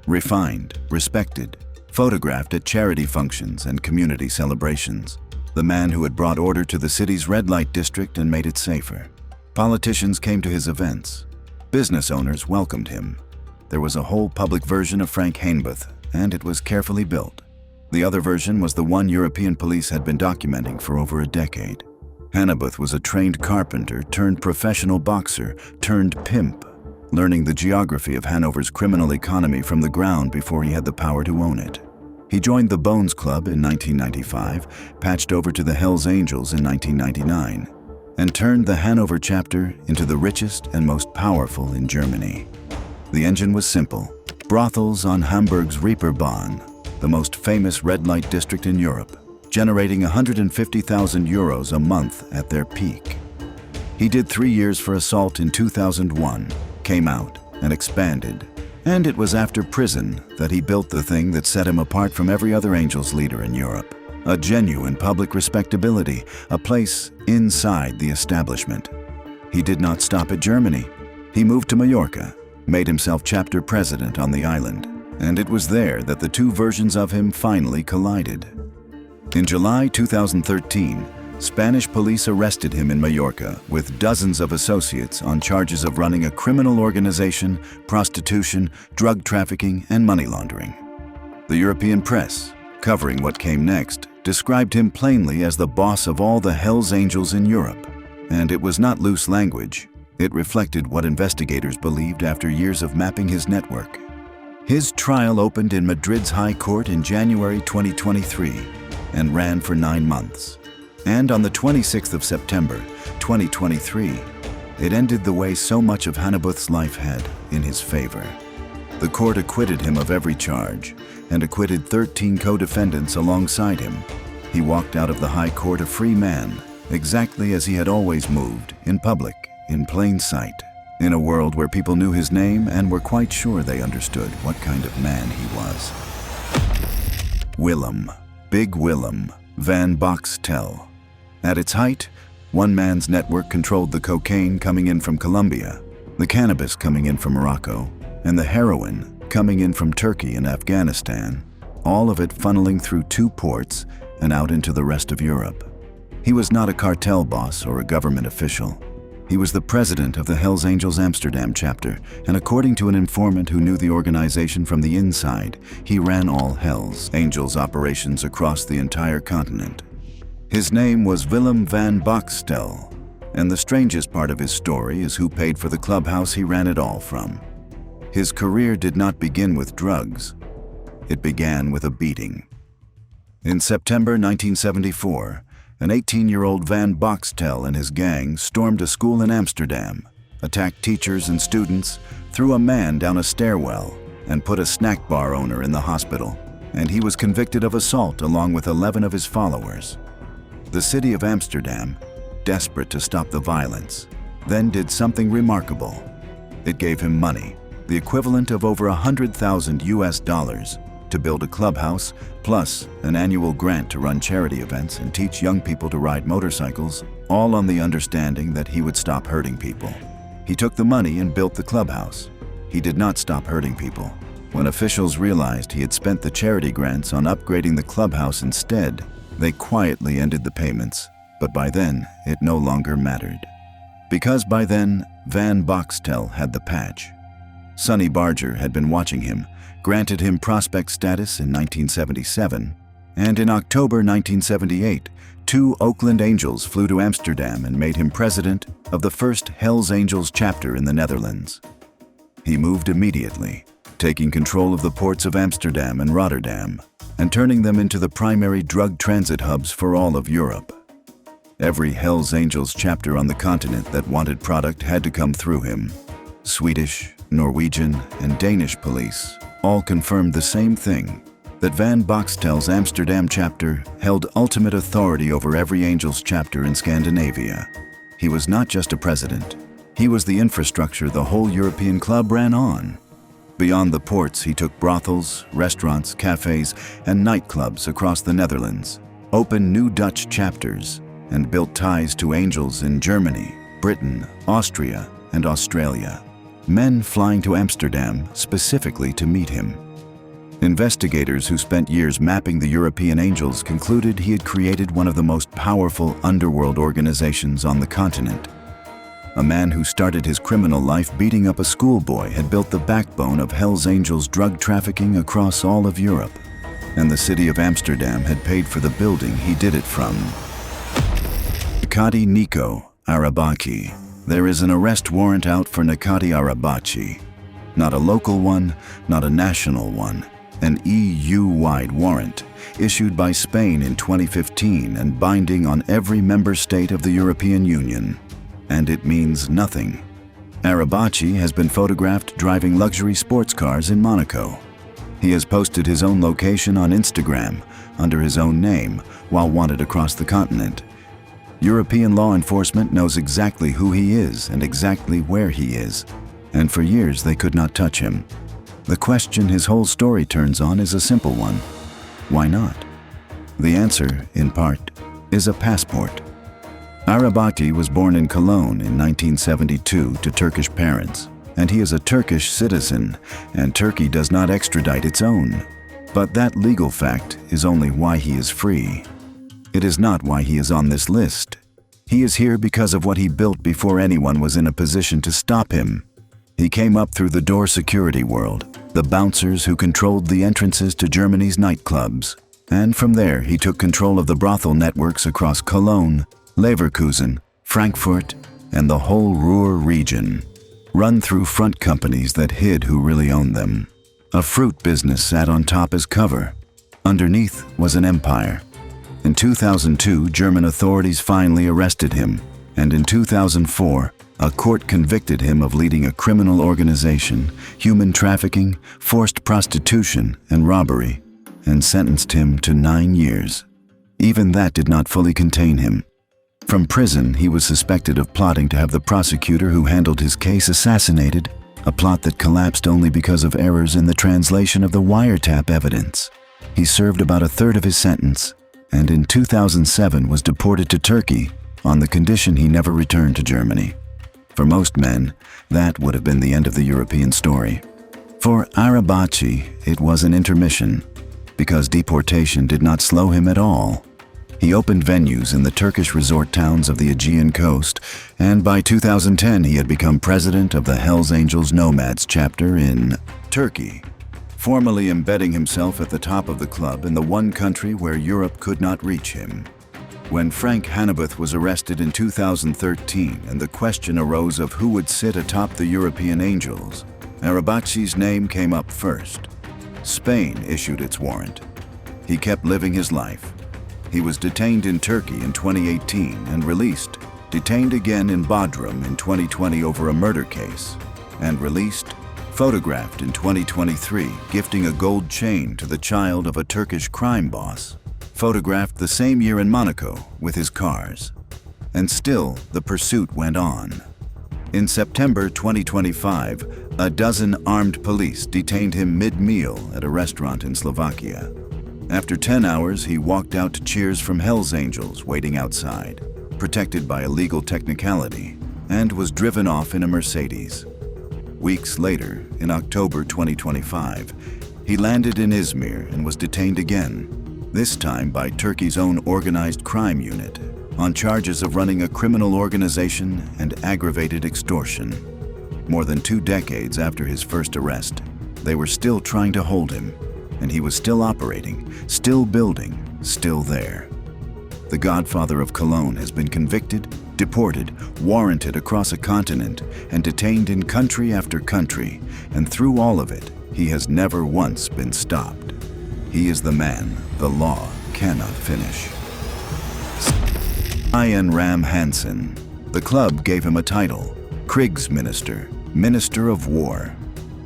refined, respected, photographed at charity functions and community celebrations. The man who had brought order to the city's red light district and made it safer. Politicians came to his events. Business owners welcomed him. There was a whole public version of Frank Hainbuth, and it was carefully built. The other version was the one European police had been documenting for over a decade. Hainbuth was a trained carpenter turned professional boxer turned pimp, learning the geography of Hanover's criminal economy from the ground before he had the power to own it. He joined the Bones Club in 1995, patched over to the Hells Angels in 1999, and turned the Hanover chapter into the richest and most powerful in Germany. The engine was simple: brothels on Hamburg's Reeperbahn, the most famous red light district in Europe, generating 150,000 euros a month at their peak. He did 3 years for assault in 2001, came out, and expanded. And it was after prison that he built the thing that set him apart from every other Angels leader in Europe. A genuine public respectability, a place inside the establishment. He did not stop at Germany. He moved to Mallorca, made himself chapter president on the island, and it was there that the two versions of him finally collided. In July 2013, Spanish police arrested him in Mallorca with dozens of associates on charges of running a criminal organization, prostitution, drug trafficking, and money laundering. The European press, covering what came next, described him plainly as the boss of all the Hells Angels in Europe. And it was not loose language. It reflected what investigators believed after years of mapping his network. His trial opened in Madrid's High Court in January 2023 and ran for 9 months. And on the 26th of September, 2023, it ended the way so much of Hainbuth's life had in his favor. The court acquitted him of every charge and acquitted 13 co-defendants alongside him. He walked out of the High Court a free man, exactly as he had always moved, in public, in plain sight, in a world where people knew his name and were quite sure they understood what kind of man he was. Willem, Big Willem van Boxtel. At its height, one man's network controlled the cocaine coming in from Colombia, the cannabis coming in from Morocco, and the heroin coming in from Turkey and Afghanistan, all of it funneling through 2 ports and out into the rest of Europe. He was not a cartel boss or a government official. He was the president of the Hells Angels Amsterdam chapter, and according to an informant who knew the organization from the inside, he ran all Hells Angels operations across the entire continent. His name was Willem van Boxtel, and the strangest part of his story is who paid for the clubhouse he ran it all from. His career did not begin with drugs. It began with a beating. In September 1974, an 18-year-old Van Boxtel and his gang stormed a school in Amsterdam, attacked teachers and students, threw a man down a stairwell, and put a snack bar owner in the hospital, and he was convicted of assault along with 11 of his followers. The city of Amsterdam, desperate to stop the violence, then did something remarkable. It gave him money, the equivalent of over $100,000 to build a clubhouse, plus an annual grant to run charity events and teach young people to ride motorcycles, all on the understanding that he would stop hurting people. He took the money and built the clubhouse. He did not stop hurting people. When officials realized he had spent the charity grants on upgrading the clubhouse instead, they quietly ended the payments, but by then it no longer mattered. Because by then, Van Boxtel had the patch. Sonny Barger had been watching him, granted him prospect status in 1977, and in October 1978, 2 Oakland Angels flew to Amsterdam and made him president of the first Hells Angels chapter in the Netherlands. He moved immediately, taking control of the ports of Amsterdam and Rotterdam, and turning them into the primary drug transit hubs for all of Europe. Every Hells Angels chapter on the continent that wanted product had to come through him. Swedish, Norwegian, and Danish police all confirmed the same thing, that Van Boxtel's Amsterdam chapter held ultimate authority over every Angels chapter in Scandinavia. He was not just a president. He was the infrastructure the whole European club ran on. Beyond the ports, he took brothels, restaurants, cafes, and nightclubs across the Netherlands, opened new Dutch chapters, and built ties to Angels in Germany, Britain, Austria, and Australia. Men flying to Amsterdam specifically to meet him. Investigators who spent years mapping the European Angels concluded he had created one of the most powerful underworld organizations on the continent. A man who started his criminal life beating up a schoolboy had built the backbone of Hells Angels drug trafficking across all of Europe, and the city of Amsterdam had paid for the building he did it from. Necati Arabachi. There is an arrest warrant out for Necati Arabachi. Not a local one, not a national one. An EU-wide warrant, issued by Spain in 2015 and binding on every member state of the European Union. And it means nothing. Arabachi has been photographed driving luxury sports cars in Monaco. He has posted his own location on Instagram under his own name while wanted across the continent. European law enforcement knows exactly who he is and exactly where he is, and for years they could not touch him. The question his whole story turns on is a simple one. Why not? The answer, in part, is a passport. Arabachi was born in Cologne in 1972 to Turkish parents, and he is a Turkish citizen, and Turkey does not extradite its own. But that legal fact is only why he is free. It is not why he is on this list. He is here because of what he built before anyone was in a position to stop him. He came up through the door security world, the bouncers who controlled the entrances to Germany's nightclubs. And from there, he took control of the brothel networks across Cologne, Leverkusen, Frankfurt, and the whole Ruhr region, run through front companies that hid who really owned them. A fruit business sat on top as cover. Underneath was an empire. In 2002, German authorities finally arrested him, and in 2004, a court convicted him of leading a criminal organization, human trafficking, forced prostitution, and robbery, and sentenced him to 9 years. Even that did not fully contain him. From prison, he was suspected of plotting to have the prosecutor who handled his case assassinated, a plot that collapsed only because of errors in the translation of the wiretap evidence. He served about a third of his sentence, and in 2007 was deported to Turkey on the condition he never returned to Germany. For most men, that would have been the end of the European story. For Arabachi, it was an intermission, because deportation did not slow him at all. He opened venues in the Turkish resort towns of the Aegean coast, and by 2010 he had become president of the Hells Angels Nomads chapter in Turkey, formally embedding himself at the top of the club in the one country where Europe could not reach him. When Frank Hannebuth was arrested in 2013 and the question arose of who would sit atop the European Angels, Arabachi's name came up first. Spain issued its warrant. He kept living his life. He was detained in Turkey in 2018 and released, detained again in Bodrum in 2020 over a murder case, and released, photographed in 2023 gifting a gold chain to the child of a Turkish crime boss, photographed the same year in Monaco with his cars. And still, the pursuit went on. In September 2025, a dozen armed police detained him mid-meal at a restaurant in Slovakia. After 10 hours, he walked out to cheers from Hells Angels waiting outside, protected by a legal technicality, and was driven off in a Mercedes. Weeks later, in October 2025, he landed in Izmir and was detained again, this time by Turkey's own organized crime unit, on charges of running a criminal organization and aggravated extortion. More than 2 decades after his first arrest, they were still trying to hold him, and he was still operating, still building, still there. The godfather of Cologne has been convicted, deported, warranted across a continent, and detained in country after country, and through all of it, he has never once been stopped. He is the man the law cannot finish. Ram Hansen. The club gave him a title, Kriegsminister, Minister of War.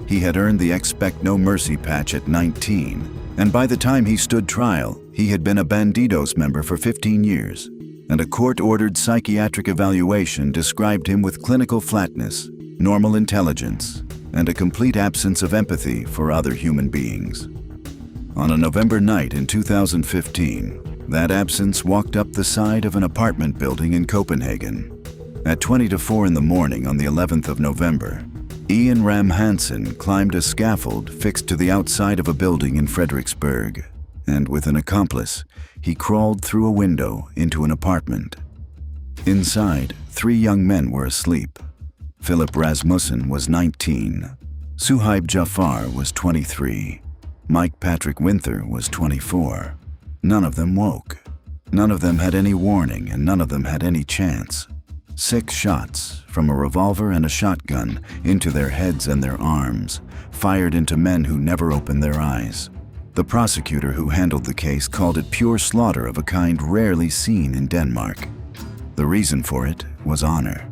He had earned the Expect No Mercy patch at 19, and by the time he stood trial, he had been a Bandidos member for 15 years, and a court-ordered psychiatric evaluation described him with clinical flatness, normal intelligence, and a complete absence of empathy for other human beings. On a November night in 2015, that absence walked up the side of an apartment building in Copenhagen. At 20 to 4 in the morning on the 11th of November, Ram Hansen climbed a scaffold fixed to the outside of a building in Frederiksberg, and with an accomplice, he crawled through a window into an apartment. Inside, 3 young men were asleep. Philip Rasmussen was 19. Suhaib Jafar was 23. Mike Patrick Winther was 24. None of them woke. None of them had any warning, and none of them had any chance. 6 shots, from a revolver and a shotgun, into their heads and their arms, fired into men who never opened their eyes. The prosecutor who handled the case called it pure slaughter of a kind rarely seen in Denmark. The reason for it was honor.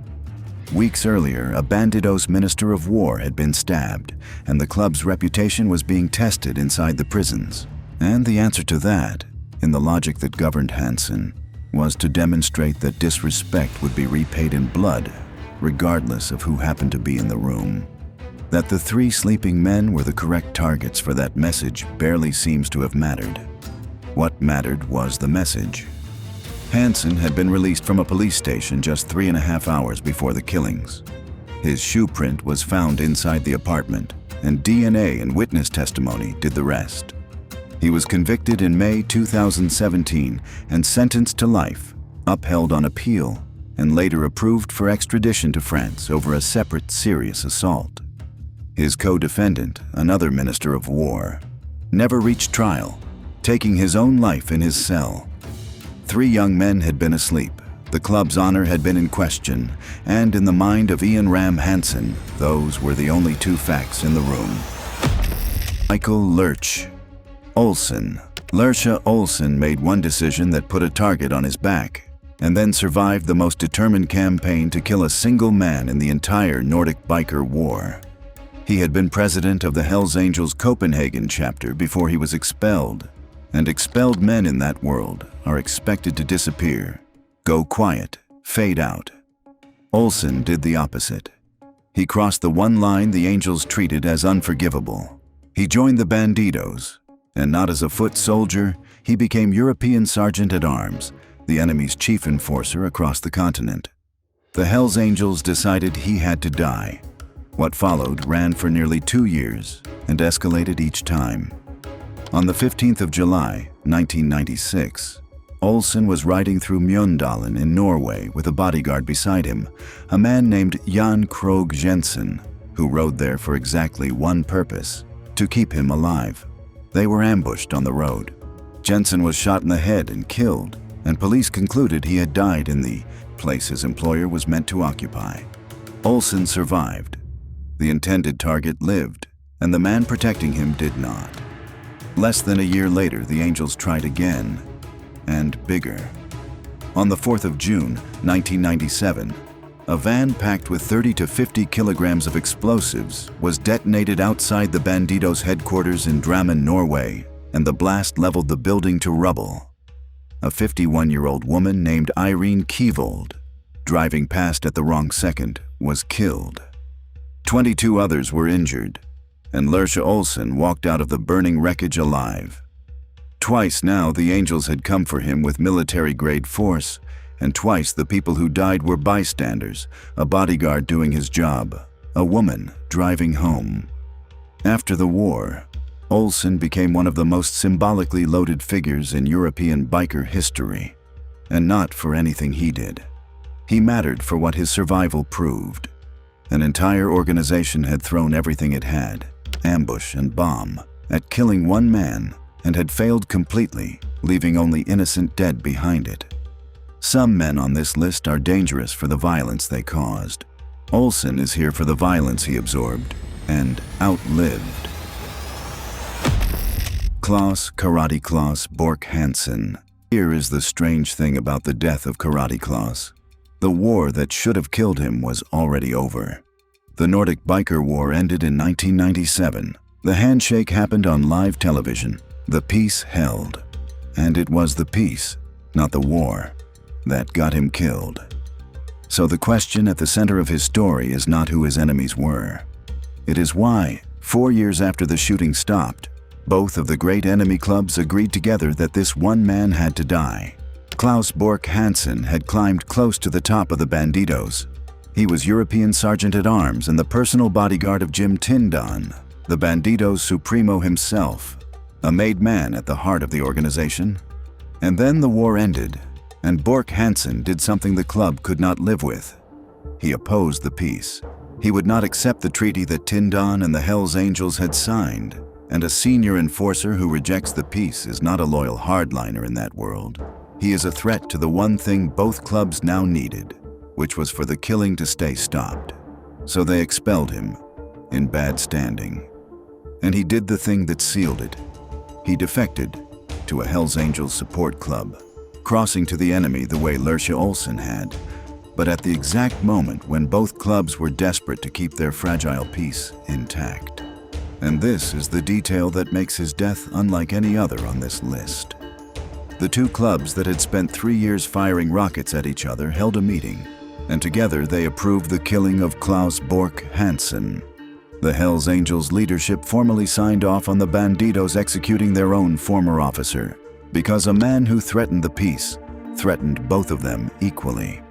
Weeks earlier, a Bandidos Minister of War had been stabbed, and the club's reputation was being tested inside the prisons. And the answer to that, in the logic that governed Hansen, was to demonstrate that disrespect would be repaid in blood, regardless of who happened to be in the room. That the 3 sleeping men were the correct targets for that message barely seems to have mattered. What mattered was the message. Hansen had been released from a police station just 3.5 hours before the killings. His shoe print was found inside the apartment, and DNA and witness testimony did the rest. He was convicted in May 2017 and sentenced to life, upheld on appeal, and later approved for extradition to France over a separate serious assault. His co-defendant, another Minister of War, never reached trial, taking his own life in his cell. 3 young men had been asleep. The club's honor had been in question, and in the mind of Ram Hansen, those were the only 2 facts in the room. Michael Lurch Olsen. Lurch Olsen made one decision that put a target on his back, and then survived the most determined campaign to kill a single man in the entire Nordic Biker War. He had been president of the Hells Angels Copenhagen chapter before he was expelled, and expelled men in that world are expected to disappear, go quiet, fade out. Olsen did the opposite. He crossed the one line the Angels treated as unforgivable. He joined the Bandidos, and not as a foot soldier, he became European Sergeant at Arms, the enemy's chief enforcer across the continent. The Hells Angels decided he had to die. What followed ran for nearly 2 years and escalated each time. On the 15th of July, 1996, Olsen was riding through Mjøndalen in Norway with a bodyguard beside him, a man named Jan Krogh Jensen, who rode there for exactly one purpose: to keep him alive. They were ambushed on the road. Jensen was shot in the head and killed, and police concluded he had died in the place his employer was meant to occupy. Olsen survived. The intended target lived, and the man protecting him did not. Less than a year later, the Angels tried again, and bigger. On the 4th of June, 1997, a van packed with 30 to 50 kilograms of explosives was detonated outside the Bandidos headquarters in Drammen, Norway, and the blast leveled the building to rubble. A 51-year-old woman named Irene Kievold, driving past at the wrong second, was killed. 22 others were injured, and Lurch Olsen walked out of the burning wreckage alive. Twice now the Angels had come for him with military-grade force, and twice the people who died were bystanders, a bodyguard doing his job, a woman driving home. After the war, Olsen became one of the most symbolically loaded figures in European biker history, and not for anything he did. He mattered for what his survival proved. An entire organization had thrown everything it had, ambush and bomb, at killing one man, and had failed completely, leaving only innocent dead behind it. Some men on this list are dangerous for the violence they caused. Olsen is here for the violence he absorbed and outlived. Klaus Bork Hansen. Here is the strange thing about the death of Klaus. The war that should have killed him was already over. The Nordic Biker War ended in 1997. The handshake happened on live television. The peace held. And it was the peace, not the war, that got him killed. So the question at the center of his story is not who his enemies were. It is why, 4 years after the shooting stopped, both of the great enemy clubs agreed together that this one man had to die. Claus Bork Hansen had climbed close to the top of the Bandidos. He was European Sergeant at Arms and the personal bodyguard of Jim Tindon, the Bandidos Supremo himself, a made man at the heart of the organization. And then the war ended, And Bork Hansen did something the club could not live with. He opposed the peace. He would not accept the treaty that Tindon and the Hells Angels had signed, and a senior enforcer who rejects the peace is not a loyal hardliner in that world. He is a threat to the one thing both clubs now needed, which was for the killing to stay stopped. So they expelled him, in bad standing. And he did the thing that sealed it. He defected to a Hells Angels support club, crossing to the enemy the way Lurch Olsen had, but at the exact moment when both clubs were desperate to keep their fragile peace intact. And this is the detail that makes his death unlike any other on this list. The two clubs that had spent 3 years firing rockets at each other held a meeting, and together they approved the killing of Claus Bork Hansen. The Hells Angels leadership formally signed off on the banditos executing their own former officer, because a man who threatened the peace threatened both of them equally.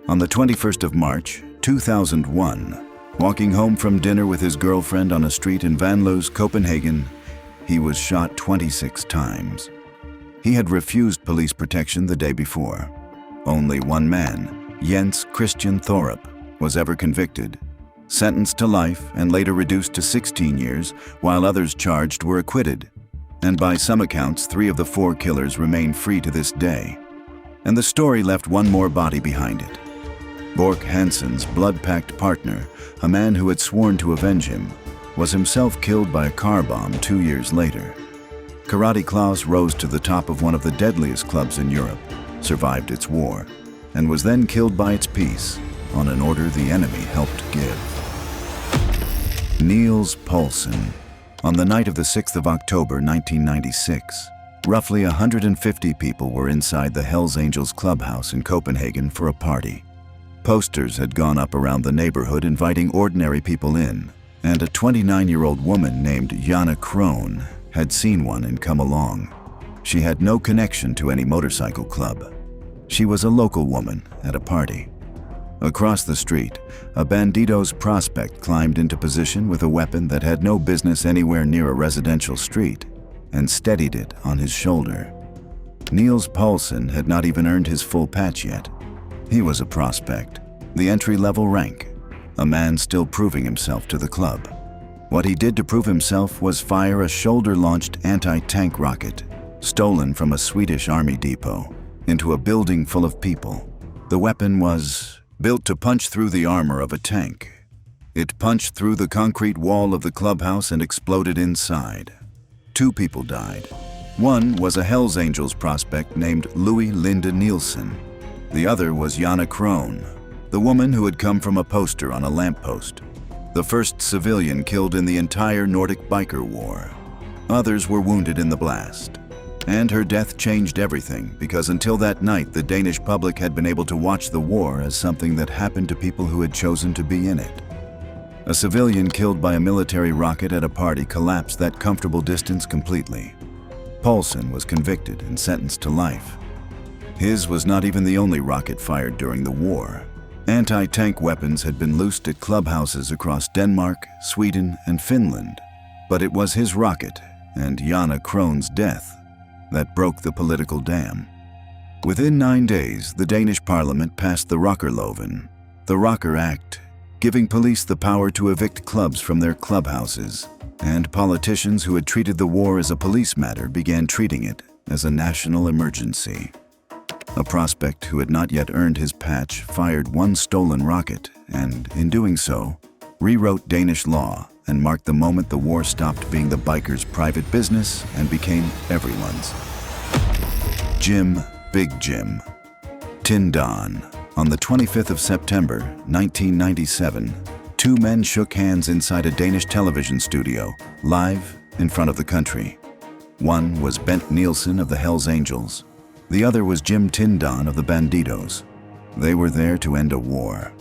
On the 21st of March, 2001, walking home from dinner with his girlfriend on a street in Vanløse, Copenhagen, he was shot 26 times. He had refused police protection the day before. Only one man, Jens Christian Thorup, was ever convicted, sentenced to life and later reduced to 16 years, while others charged were acquitted. And by some accounts, 3 of the 4 killers remain free to this day. And the story left one more body behind it. Bork Hansen's blood-packed partner, a man who had sworn to avenge him, was himself killed by a car bomb 2 years later. Karate Klaus rose to the top of one of the deadliest clubs in Europe, survived its war, and was then killed by its peace on an order the enemy helped give. Niels Poulsen. On the night of the 6th of October 1996, roughly 150 people were inside the Hells Angels clubhouse in Copenhagen for a party. Posters had gone up around the neighborhood inviting ordinary people in, and a 29-year-old woman named Jana Krohn had seen one and come along. She had no connection to any motorcycle club. She was a local woman at a party. Across the street, a bandito's prospect climbed into position with a weapon that had no business anywhere near a residential street and steadied it on his shoulder. Niels Poulsen had not even earned his full patch yet. He was a prospect, the entry-level rank, a man still proving himself to the club. What he did to prove himself was fire a shoulder-launched anti-tank rocket, stolen from a Swedish army depot, into a building full of people. The weapon was built to punch through the armor of a tank. It punched through the concrete wall of the clubhouse and exploded inside. 2 people died. One was a Hells Angels prospect named Louis Linde Nielsen. The other was Jana Krohn, the woman who had come from a poster on a lamppost, the first civilian killed in the entire Nordic Biker War. Others were wounded in the blast. And her death changed everything, because until that night the Danish public had been able to watch the war as something that happened to people who had chosen to be in it. A civilian killed by a military rocket at a party collapsed that comfortable distance completely. Poulsen was convicted and sentenced to life. His was not even the only rocket fired during the war. Anti-tank weapons had been loosed at clubhouses across Denmark, Sweden, and Finland. But it was his rocket and Jana Krohn's death that broke the political dam. Within 9 days, the Danish parliament passed the Rockerloven, the Rocker Act, giving police the power to evict clubs from their clubhouses, and politicians who had treated the war as a police matter began treating it as a national emergency. A prospect who had not yet earned his patch fired one stolen rocket and, in doing so, rewrote Danish law and marked the moment the war stopped being the bikers' private business and became everyone's. Big Jim. Tindon. On the 25th of September, 1997, 2 men shook hands inside a Danish television studio, live in front of the country. One was Bent Nielsen of the Hells Angels. The other was Jim Tindon of the Banditos. They were there to end a war.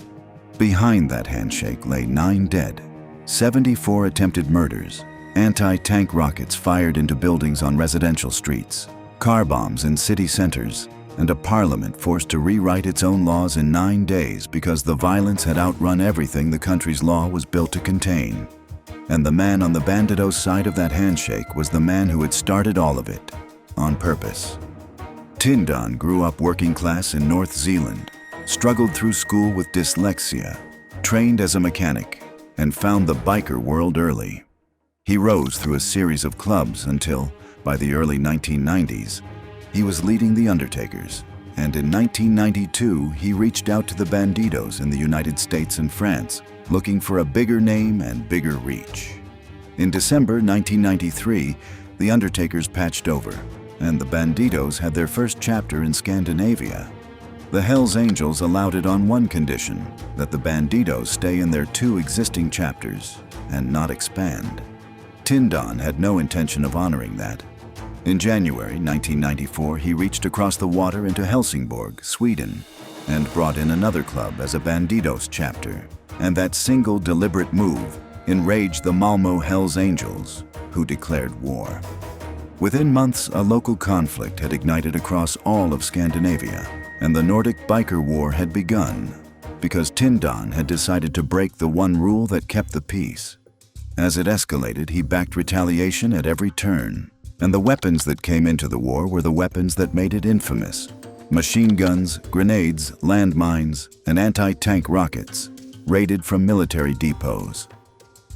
Behind that handshake lay 9 dead, 74 attempted murders, anti-tank rockets fired into buildings on residential streets, car bombs in city centers, and a parliament forced to rewrite its own laws in 9 days because the violence had outrun everything the country's law was built to contain. And the man on the Banditos' side of that handshake was the man who had started all of it, on purpose. Tindon grew up working class in North Zealand, struggled through school with dyslexia, trained as a mechanic, and found the biker world early. He rose through a series of clubs until, by the early 1990s, he was leading the Undertakers, and in 1992 he reached out to the Bandidos in the United States and France, looking for a bigger name and bigger reach. In December 1993, the Undertakers patched over, and the Bandidos had their first chapter in Scandinavia. The Hells Angels allowed it on one condition, that the Bandidos stay in their 2 existing chapters and not expand. Tindon had no intention of honoring that. In January 1994, he reached across the water into Helsingborg, Sweden, and brought in another club as a Bandidos chapter, and that single deliberate move enraged the Malmö Hells Angels, who declared war. Within months, a local conflict had ignited across all of Scandinavia, and the Nordic Biker War had begun, because Tindon had decided to break the one rule that kept the peace. As it escalated, he backed retaliation at every turn, and the weapons that came into the war were the weapons that made it infamous: machine guns, grenades, landmines, and anti-tank rockets, raided from military depots.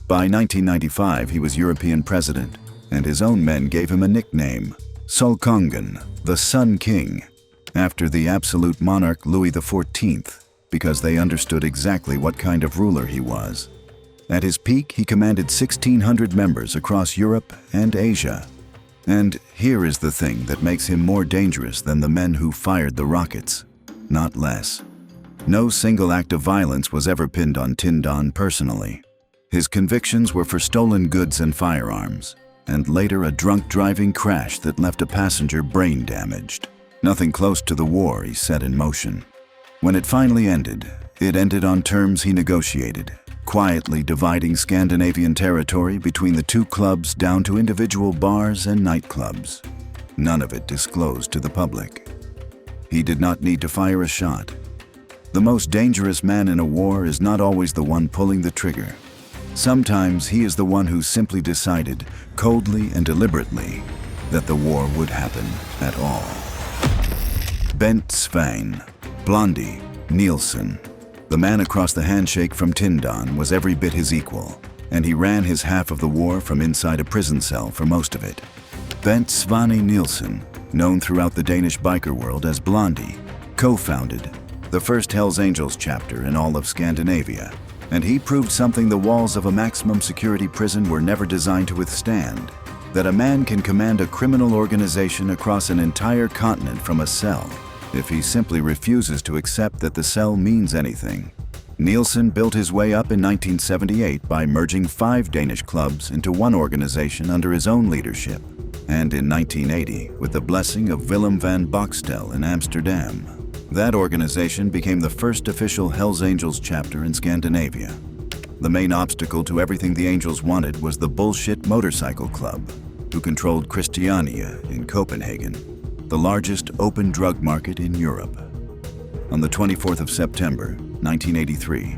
By 1995, he was European president, and his own men gave him a nickname, Solkongen, the Sun King, after the absolute monarch Louis XIV, because they understood exactly what kind of ruler he was. At his peak, he commanded 1,600 members across Europe and Asia. And here is the thing that makes him more dangerous than the men who fired the rockets, not less. No single act of violence was ever pinned on Tindon personally. His convictions were for stolen goods and firearms, and later a drunk driving crash that left a passenger brain damaged. Nothing close to the war he set in motion. When it finally ended, it ended on terms he negotiated, quietly dividing Scandinavian territory between the 2 clubs down to individual bars and nightclubs. None of it disclosed to the public. He did not need to fire a shot. The most dangerous man in a war is not always the one pulling the trigger. Sometimes he is the one who simply decided, coldly and deliberately, that the war would happen at all. Bent Svein, Blindley Nielsen. The man across the handshake from Tindon was every bit his equal, and he ran his half of the war from inside a prison cell for most of it. Bent Svein Nielsen, known throughout the Danish biker world as Blondie, co-founded the first Hells Angels chapter in all of Scandinavia, and he proved something the walls of a maximum security prison were never designed to withstand: that a man can command a criminal organization across an entire continent from a cell if he simply refuses to accept that the cell means anything. Nielsen built his way up in 1978 by merging 5 Danish clubs into one organization under his own leadership, and in 1980, with the blessing of Willem van Boxtel in Amsterdam, that organization became the first official Hells Angels chapter in Scandinavia. The main obstacle to everything the Angels wanted was the bullshit motorcycle club, who controlled Christiania in Copenhagen, the largest open drug market in Europe. On the 24th of September, 1983,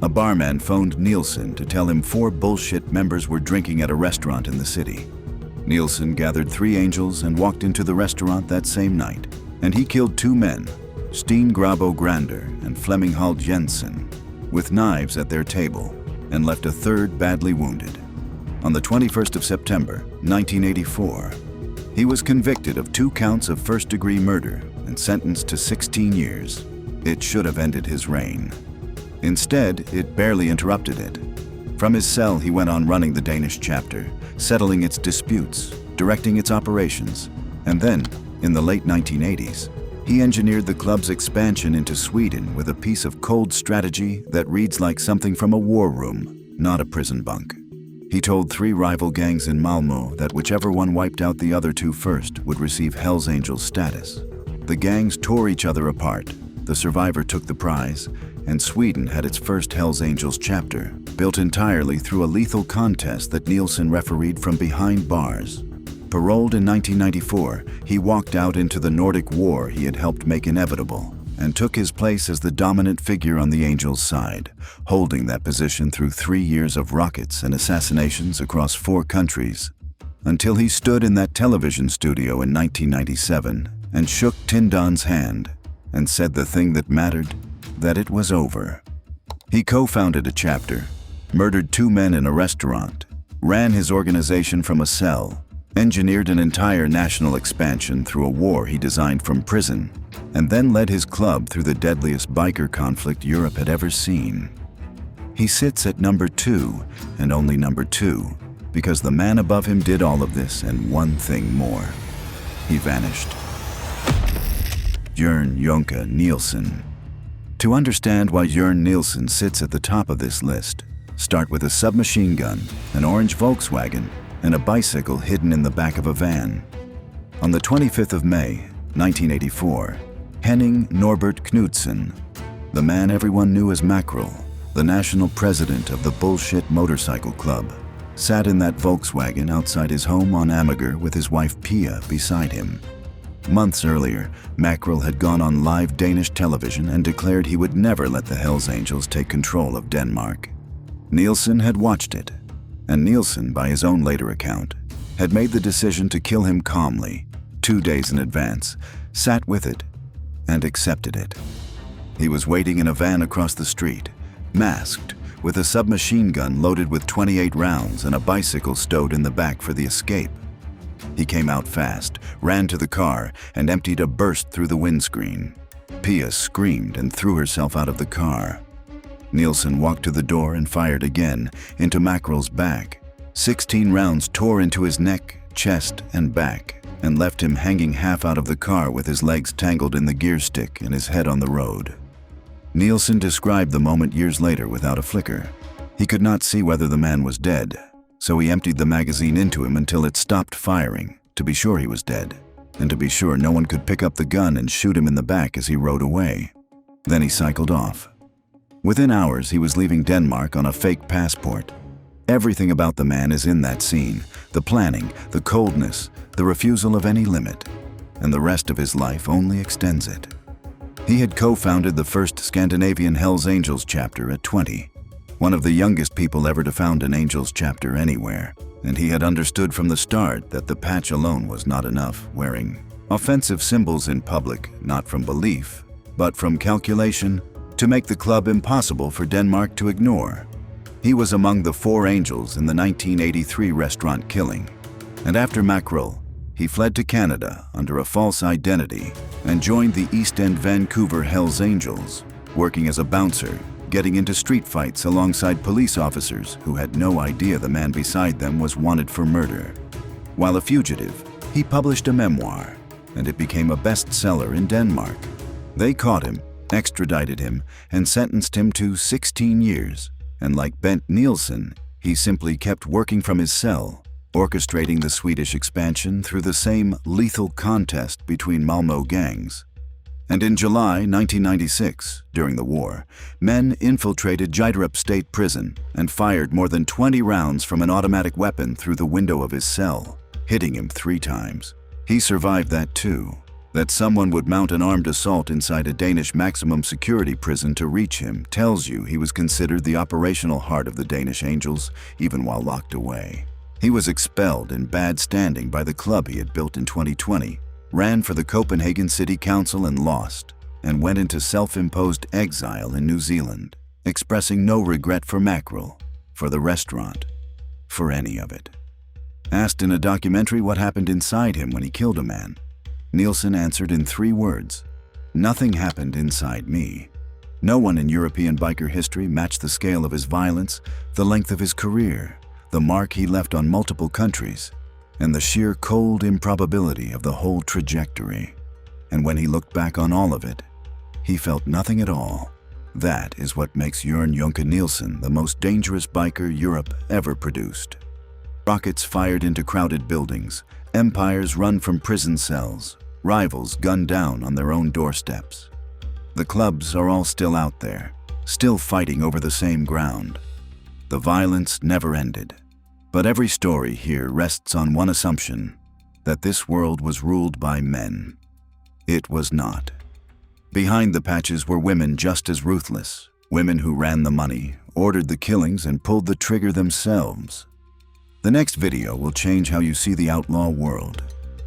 a barman phoned Nielsen to tell him 4 bullshit members were drinking at a restaurant in the city. Nielsen gathered 3 Angels and walked into the restaurant that same night, and he killed 2 men, Steen Grabo Grander and Flemming Hald Jensen, with knives at their table, and left a 3rd badly wounded. On the 21st of September, 1984, he was convicted of 2 counts of first-degree murder and sentenced to 16 years. It should have ended his reign. Instead, it barely interrupted it. From his cell, he went on running the Danish chapter, settling its disputes, directing its operations, and then, in the late 1980s, he engineered the club's expansion into Sweden with a piece of cold strategy that reads like something from a war room, not a prison bunk. He told 3 rival gangs in Malmö that whichever one wiped out the other 2 first would receive Hells Angels status. The gangs tore each other apart, the survivor took the prize, and Sweden had its first Hells Angels chapter, built entirely through a lethal contest that Nielsen refereed from behind bars. Paroled in 1994, he walked out into the Nordic War he had helped make inevitable, and took his place as the dominant figure on the Angels' side, holding that position through 3 years of rockets and assassinations across 4 countries, until he stood in that television studio in 1997 and shook Tindon's hand and said the thing that mattered, that it was over. He co-founded a chapter, murdered 2 men in a restaurant, ran his organization from a cell, engineered an entire national expansion through a war he designed from prison, and then led his club through the deadliest biker conflict Europe had ever seen. He sits at number 2, and only number 2, because the man above him did all of this and one thing more. He vanished. Jørn Jønke Nielsen. To understand why Jørn Nielsen sits at the top of this list, start with a submachine gun, an orange Volkswagen, and a bicycle hidden in the back of a van. On the 25th of May, 1984, Henning Norbert Knudsen, the man everyone knew as Mackerel, the national president of the Bullshit Motorcycle Club, sat in that Volkswagen outside his home on Amager with his wife Pia beside him. Months earlier, Mackerel had gone on live Danish television and declared he would never let the Hells Angels take control of Denmark. Nielsen had watched it, and Nielsen, by his own later account, had made the decision to kill him calmly, 2 days in advance, sat with it, and accepted it. He was waiting in a van across the street, masked, with a submachine gun loaded with 28 rounds and a bicycle stowed in the back for the escape. He came out fast, ran to the car, and emptied a burst through the windscreen. Pia screamed and threw herself out of the car. Nielsen walked to the door and fired again, into Mackerel's back. 16 rounds tore into his neck, chest, and back, and left him hanging half out of the car with his legs tangled in the gear stick and his head on the road. Nielsen described the moment years later without a flicker. He could not see whether the man was dead, so he emptied the magazine into him until it stopped firing, to be sure he was dead, and to be sure no one could pick up the gun and shoot him in the back as he rode away. Then he cycled off. Within hours, he was leaving Denmark on a fake passport. Everything about the man is in that scene: the planning, the coldness, the refusal of any limit, and the rest of his life only extends it. He had co-founded the first Scandinavian Hells Angels chapter at 20, one of the youngest people ever to found an Angels chapter anywhere, and he had understood from the start that the patch alone was not enough, wearing offensive symbols in public, not from belief, but from calculation, to make the club impossible for Denmark to ignore. He was among the 4 Angels in the 1983 restaurant killing, and after Mackerel, he fled to Canada under a false identity and joined the East End Vancouver Hells Angels, working as a bouncer, getting into street fights alongside police officers who had no idea the man beside them was wanted for murder. While a fugitive, he published a memoir, and it became a bestseller in Denmark. They caught him, extradited him, and sentenced him to 16 years, and like Bent Nielsen, he simply kept working from his cell, orchestrating the Swedish expansion through the same lethal contest between Malmö gangs. And in July 1996, during the war, men infiltrated Jyderup State Prison and fired more than 20 rounds from an automatic weapon through the window of his cell, hitting him 3 times. He survived that too. That someone would mount an armed assault inside a Danish maximum security prison to reach him tells you he was considered the operational heart of the Danish Angels, even while locked away. He was expelled in bad standing by the club he had built in 2020, ran for the Copenhagen City Council and lost, and went into self-imposed exile in New Zealand, expressing no regret for Mackerel, for the restaurant, for any of it. Asked in a documentary what happened inside him when he killed a man, Nielsen answered in 3 words: "Nothing happened inside me." No one in European biker history matched the scale of his violence, the length of his career, the mark he left on multiple countries, and the sheer cold improbability of the whole trajectory. And when he looked back on all of it, he felt nothing at all. That is what makes Jørn Jønke Nielsen the most dangerous biker Europe ever produced. Rockets fired into crowded buildings, empires run from prison cells, rivals gunned down on their own doorsteps. The clubs are all still out there, still fighting over the same ground. The violence never ended. But every story here rests on one assumption: that this world was ruled by men. It was not. Behind the patches were women just as ruthless, women who ran the money, ordered the killings, and pulled the trigger themselves. The next video will change how you see the outlaw world.